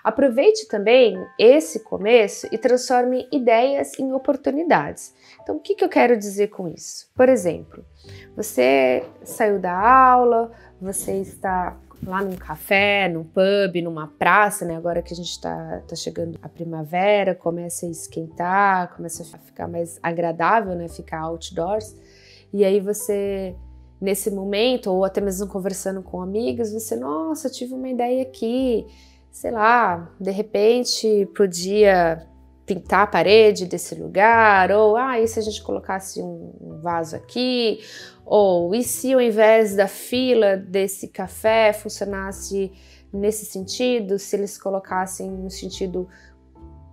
Aproveite também esse começo e transforme ideias em oportunidades. Então, o que eu quero dizer com isso? Por exemplo, você saiu da aula, você está lá num café, num pub, numa praça, né? Agora que a gente tá chegando a primavera, começa a esquentar, começa a ficar mais agradável, né? Ficar outdoors. E aí você, nesse momento, ou até mesmo conversando com amigos, você, nossa, tive uma ideia aqui, sei lá, de repente podia pintar a parede desse lugar, ou e se a gente colocasse um vaso aqui, ou e se ao invés da fila desse café funcionasse nesse sentido, se eles colocassem no sentido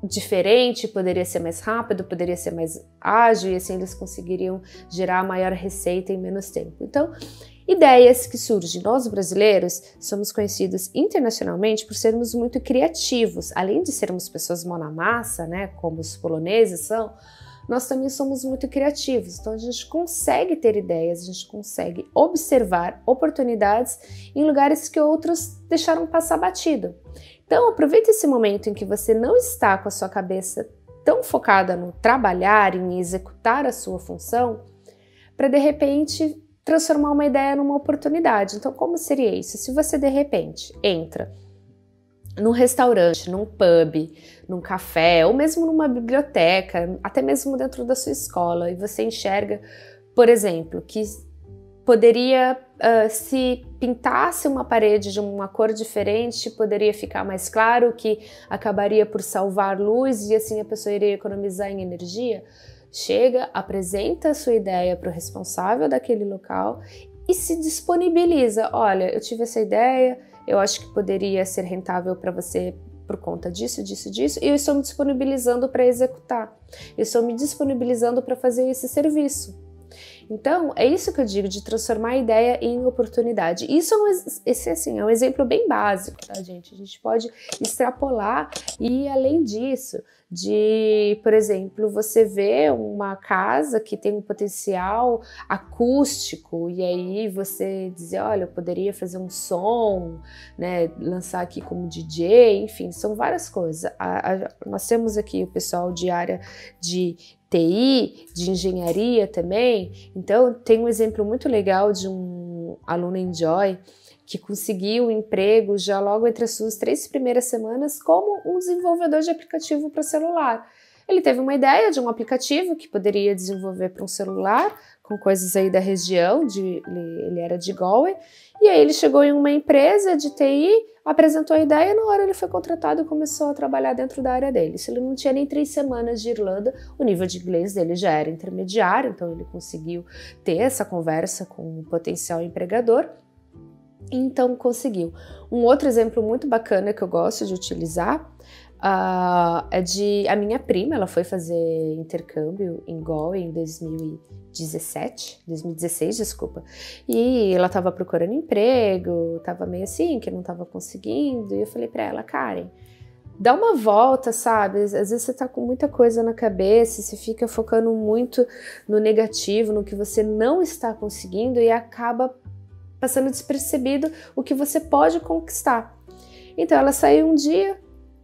diferente, poderia ser mais rápido, poderia ser mais ágil, e assim eles conseguiriam gerar maior receita em menos tempo. Então, ideias que surgem. Nós brasileiros somos conhecidos internacionalmente por sermos muito criativos. Além de sermos pessoas mão na massa, né, como os poloneses são, nós também somos muito criativos. Então a gente consegue ter ideias, a gente consegue observar oportunidades em lugares que outros deixaram passar batido. Então aproveite esse momento em que você não está com a sua cabeça tão focada no trabalhar, em executar a sua função, para de repente transformar uma ideia numa oportunidade. Então, como seria isso? Se você, de repente, entra num restaurante, num pub, num café, ou mesmo numa biblioteca, até mesmo dentro da sua escola, e você enxerga, por exemplo, que poderia, se pintasse uma parede de uma cor diferente, poderia ficar mais claro, que acabaria por salvar luz e assim a pessoa iria economizar em energia. Chega, apresenta a sua ideia para o responsável daquele local e se disponibiliza. Olha, eu tive essa ideia, eu acho que poderia ser rentável para você por conta disso, disso, disso, e eu estou me disponibilizando para executar. Eu estou me disponibilizando para fazer esse serviço. Então, é isso que eu digo, de transformar a ideia em oportunidade. Isso esse, assim, é um exemplo bem básico, tá, gente? A gente pode extrapolar e, além disso, de, por exemplo, você vê uma casa que tem um potencial acústico e aí você dizer, olha, eu poderia fazer um som, né, lançar aqui como DJ, enfim, são várias coisas. Nós temos aqui o pessoal de área de TI, de engenharia também. Então, tem um exemplo muito legal de um aluno Enjoy que conseguiu um emprego já logo entre as suas 3 primeiras semanas como um desenvolvedor de aplicativo para celular. Ele teve uma ideia de um aplicativo que poderia desenvolver para um celular, com coisas aí da região, ele era de Galway, e aí ele chegou em uma empresa de TI, apresentou a ideia e na hora ele foi contratado e começou a trabalhar dentro da área dele. Se ele não tinha nem 3 semanas de Irlanda, o nível de inglês dele já era intermediário, então ele conseguiu ter essa conversa com o potencial empregador. Então conseguiu. Um outro exemplo muito bacana que eu gosto de utilizar é de a minha prima. Ela foi fazer intercâmbio em Galway em 2016, desculpa, e ela estava procurando emprego, estava meio assim, que não estava conseguindo, e eu falei para ela, Karen, dá uma volta, sabe? Às vezes você tá com muita coisa na cabeça, você fica focando muito no negativo, no que você não está conseguindo e acaba passando despercebido o que você pode conquistar. Então ela saiu um dia,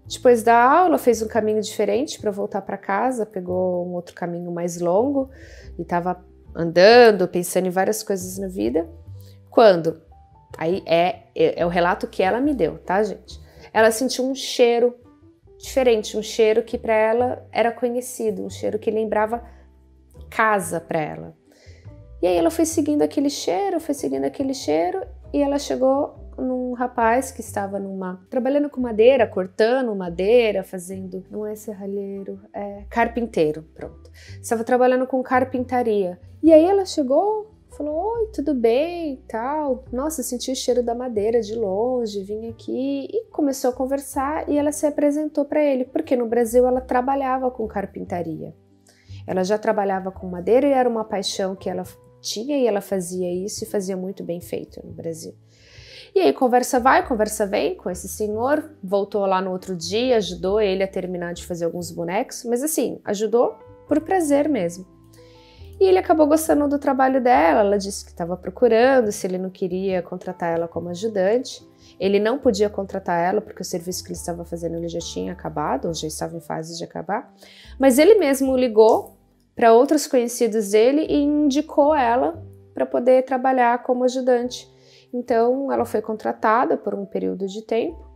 depois da aula, fez um caminho diferente para voltar para casa, pegou um outro caminho mais longo e estava andando, pensando em várias coisas na vida. Quando? Aí é o relato que ela me deu, tá, gente? Ela sentiu um cheiro diferente, um cheiro que para ela era conhecido, um cheiro que lembrava casa para ela. E aí ela foi seguindo aquele cheiro, e ela chegou num rapaz que estava trabalhando com madeira, cortando madeira, fazendo, não é serralheiro, é carpinteiro, pronto. Estava trabalhando com carpintaria. E aí ela chegou, falou, oi, tudo bem e tal. Nossa, senti o cheiro da madeira de longe, vim aqui e começou a conversar e ela se apresentou para ele, porque no Brasil ela trabalhava com carpintaria. Ela já trabalhava com madeira e era uma paixão que ela tinha e ela fazia isso e fazia muito bem feito no Brasil. E aí conversa vai, conversa vem com esse senhor, voltou lá no outro dia, ajudou ele a terminar de fazer alguns bonecos, mas assim, ajudou por prazer mesmo. E ele acabou gostando do trabalho dela, ela disse que estava procurando, se ele não queria contratar ela como ajudante. Ele não podia contratar ela porque o serviço que ele estava fazendo ele já tinha acabado, ou já estava em fase de acabar, mas ele mesmo ligou para outros conhecidos dele e indicou ela para poder trabalhar como ajudante. Então ela foi contratada por um período de tempo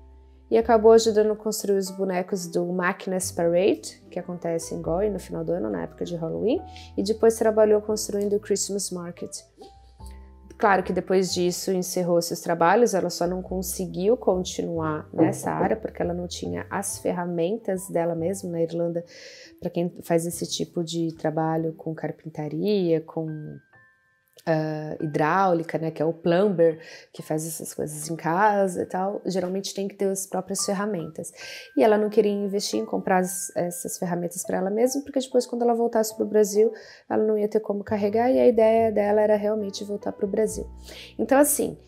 e acabou ajudando a construir os bonecos do Mackinac Parade, que acontece em Galway no final do ano, na época de Halloween, e depois trabalhou construindo o Christmas Market. Claro que depois disso encerrou seus trabalhos, ela só não conseguiu continuar nessa área porque ela não tinha as ferramentas dela mesma na Irlanda, para quem faz esse tipo de trabalho com carpintaria, com hidráulica, né, que é o plumber, que faz essas coisas em casa e tal, geralmente tem que ter as próprias ferramentas. E ela não queria investir em comprar essas ferramentas para ela mesma, porque depois, quando ela voltasse para o Brasil, ela não ia ter como carregar, e a ideia dela era realmente voltar para o Brasil. Então, assim,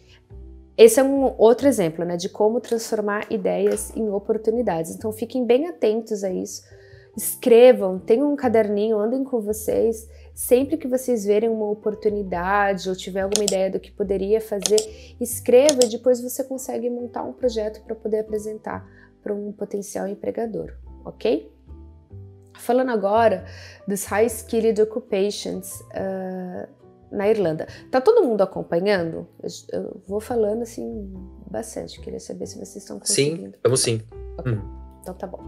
esse é um outro exemplo, né, de como transformar ideias em oportunidades. Então, fiquem bem atentos a isso. Escrevam, tenham um caderninho, andem com vocês. Sempre que vocês verem uma oportunidade ou tiver alguma ideia do que poderia fazer, escreva e depois você consegue montar um projeto para poder apresentar para um potencial empregador, ok? Falando agora dos High Skilled Occupations na Irlanda. Tá todo mundo acompanhando? Eu vou falando assim bastante, queria saber se vocês estão conseguindo. Sim, vamos sim. Okay. Então tá bom.